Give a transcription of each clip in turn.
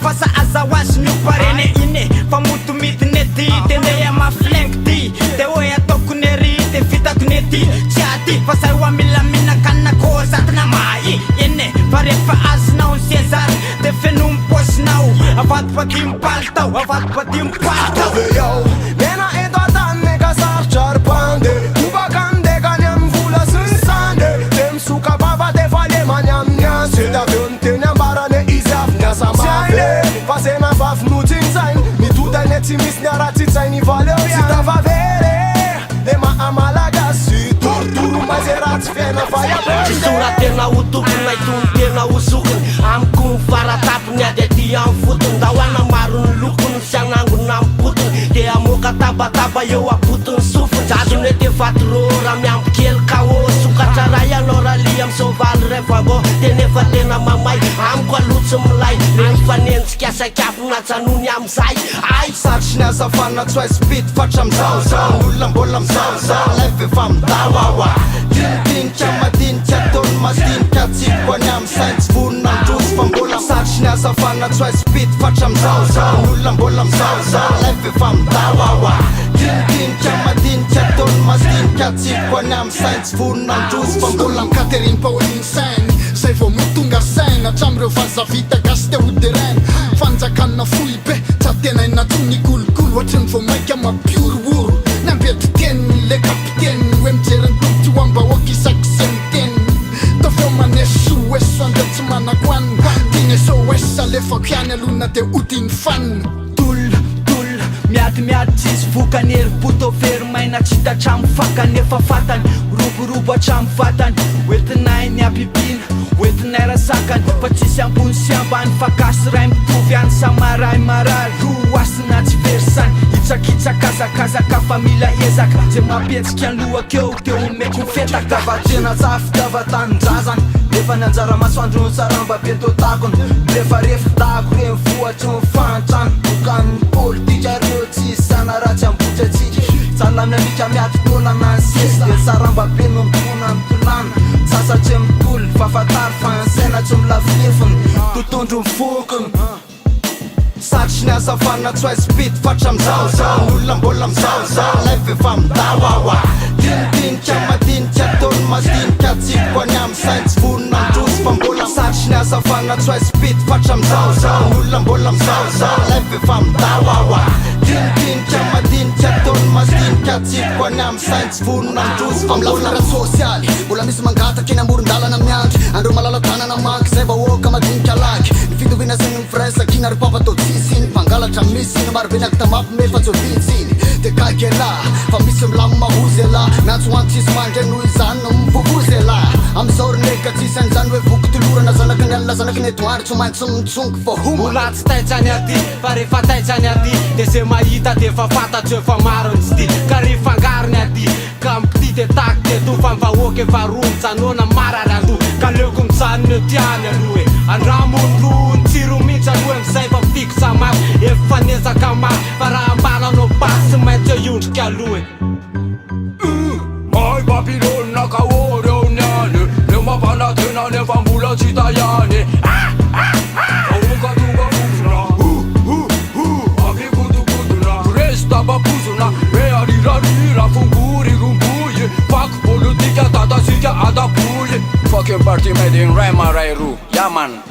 fa sa azahoazy mioparene ine fa motomity nety tendeha maflengy ty de hoe ataoko nery de vitako nety tsy aty fa zay hoa mila minakanina koa zatina mai ine fa rehefa azonao ny sezary de fenomy posinao avadibadimy palitao avadibadimy palitao Yo, mena eto atany ka sarotra ry pande Mibaka ndekany amy vola sy ny sande De misoka baba de fa lemany amin'ny asy Da aveo ny teny ambarane izy avy niasa mafy Fa se navavy notsinjainy Mitodany tsy misy niara-tsitsainy valeo Sy tavavery le mahamalagasy Torotoro maze ratsy fiaina fa Tsy soratena ho tompona itony tena ho sokony Amiko ny faratapony ady aty amin'ny fotony Da hoana maro ny lokony sy anangona amin'ny potony De amoka tabataba eo apotony sofony Jadony hoe de vatorora miamby kely KO Sokatra ray alora li amy sovaly revago De nefa tena mamay amiko alotsy milay Reny fanenjika sakafo natsanony amizay Ay Sarotry ny azafana tsy hoaizy pity fatra amizao Olona mbola mizao Lef efa midawawa Dinidinika madinika ataony madinika Tsiko any amy sainy tsy vonona androzy fa mbola Sarotry ny azafana tsy hoaizy pity fatra amizao Olona mbola mizao Lef efa midawawa Dinidinika madinika ataony madinika Tsiko any amy sainy tsy vonona androzy fa mbola Catherine Pauline Sainy Zay vao mitonga saina Hatram'ireo vazavita gasy te hoderena Fanjakanina fohy be Tsa tena inatsony kolokolo Ohatrany vao maika mapiorooro Nambety teniny le kapiteniny Hoe mijeriny tomboty ho ambahoaka isaky ny teniny Tafeo maneso eso ande tsy manako anina Diny eso esa lefako ihany alona de odiny fanina Miady tsisy vokany erim-poto very maina tsy hitatrammy fakany efa fatany Roborobo hatramy vatany Hoentinay ny abibina Hoentinay rasakany Fa tsisy ambony sy ambany Fa gasy ray mitovy any samaray marary Ro asina tsy versany Hitsakitsakazakazaka fa mila ezaka Zay mampetsika ny lohakeo Teo omeko mifetaka Davatena tsafy davatanindrazany Nefa ny anjara masoandro ny saramba beto takony Refa refitako reny voatry ny fantrany Bokan'ny politika reo tsy sana ratsy ambotra atsika Salamy alika miady tona na ny sesy De saramba be no mitona mitolana Sasatry mitolo fafatary fa ny saina tsy milafilefony Totondro mifokony Sarotry ny azafana tsy hoaizy pity fatra amizao Olona mbola mizao Lef efa midawawa Dinidinika madinika ataony madinika Tsiko any amy sainy tsy vonona androzy fa mbola Sarotry ny azafana tsy hoaizy pity fatra amizao Olona mbola mizao Lef efa midawawa Dinidinika madinika ataony madinika Tsiko any amy sainy tsy vonona androzy fa Amin'ny lafina ara-sosialy Mbola misy mangataka eny amoron-dalana miandry Andreo malala-tanana manky Zay vahoaka madinika laky Ny fitovina sy ny firainsakina ry papa tsisy iny Mpangalatra misy iny Maro be nakita mapy fa tsy vitsy iny De kakela Fa misy milamo mahozy ela Natso anto tsisy mandre noho izany no mivovozy ela Amizao rineka tsisy an'izany hoe voky tolorana Zanaky ny alina zanaky ny etoandry Tsy maintsy mitsongy fa homa Mbola tsy taitsany aty Fa rehefa taitsany aty De se mahita de fa fantatro efa maro ny tsy ty Ka rehefa angariny aty Ka mipity de taky de to Fa mvahoaka efa romy Tsanona marary ando Ka leoko mitsanony eo tiany alohe Andramondro ny tsiro mihitsy alohe Amizay fa fiko tsamako Efa nezaka mafy Fa raha ambananao basy maintsy eo iondrika alohe Mai Babylon nakaory eo niany Leo mapana tena nefa mbola tsy hita ihany Aoka tonga fosona Akikotokodona Resta babozona Be arirarira Fongory romboye Fako politika tatasika adaboye Fucking party made in Raimarairu Yaman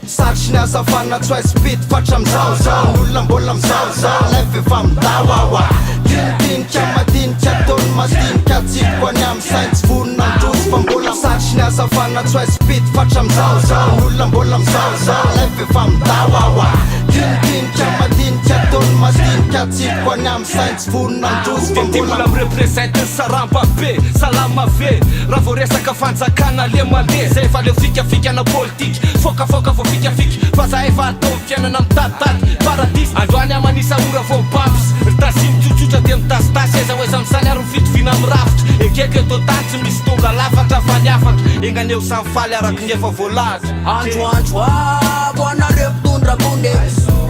Sarotry ny azafana tsy hoaizy pity fatra amizao Olona mbola mizao Lef efa midawawa Dinidinika madinika ataony madinika Tsiko any amy sainy tsy vonona androzy fa mbola Sarotry ny azafana tsy hoaizy pity fatra amizao Olona mbola mizao Lef efa midawawa Dinidinika madinika ataony madinika Tsiko any amy sainy tsy vonona androzy fa Mbola mbola mirepresente saramba be Salama ve Raha vao resaka fanjakana le male Zay efa leo fikafikana politika Fokafoka vao fikafika Fa za efa atao fiainana mitaditady Paradis Androany amanisa ora vao babs Ritasi mitsotsotsa de mitasitasy Eza hoe zamsany ary mifitovina mirafitra Ekeka eto tany tsy misy tonga lafatra fa ny afatra Enganeo samifaly araky ny efa voalahatra Andro anareo mpitondra bonde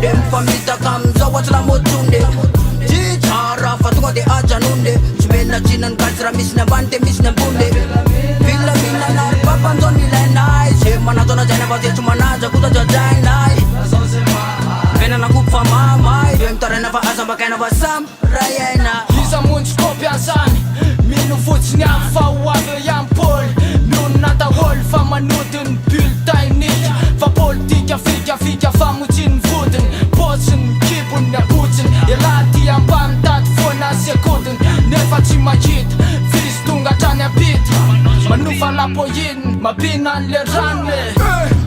De mifamitaka amizao ohatsy lamotonde Tsy tsara fa tonga de ajanonde Tsy menatsinany kalitsy raha misy ny ambany de misy ny ambonde Filaminana ry papanjao milainay Ze manatona jaina fa ze tsy manaja kosa jajainay bakana ba sam rayaina Iza munch kopia zany Mino fotsiny amin'ny fahoavy ihany paoly Mionona daholo fa manodiny bulletainika Fa politika fikafika famotsiny vodiny Bôtsiny, kibony, abotsiny Elaty ambanitady foana sekodiny Nefa tsy mahita Fisy tonga hatrany ampita Manofa lapoiny Mapina an'le rany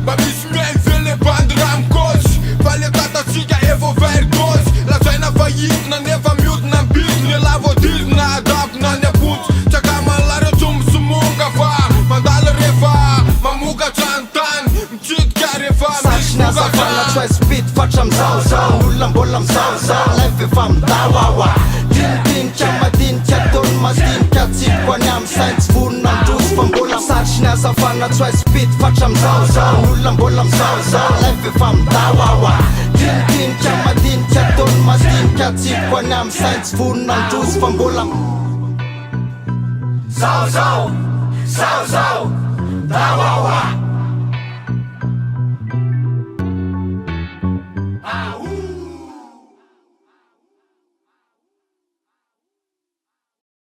Mba misy miaivele bandy ramikôsy Fa le tatatsika evo vergôsy Lazaina vahidina nefa miodina ambidina Ela voadidina adapina ny apotsy Tsaka malareo tsomosomonga fa Mandala rehefa mamokatra antany Mitsidika rehefa misy Satriny azavana tsy hoe spity fatra mizaozao Olona mbola mizaozao Leve efa midawawa Dinidinika madinika taony madinika Tsiko any amin'ny sainy tsy vonina ndrozy fa mbola Satriny azavana tsy hoe spity fatra mizaozao Olona mbola mizaozao Leve efa midawawa Dinidinika madinika taony madinika Tsiko any amin'ny sainy tsy vonina ndrozy fa mbola Zaozao, zaozao, dawawa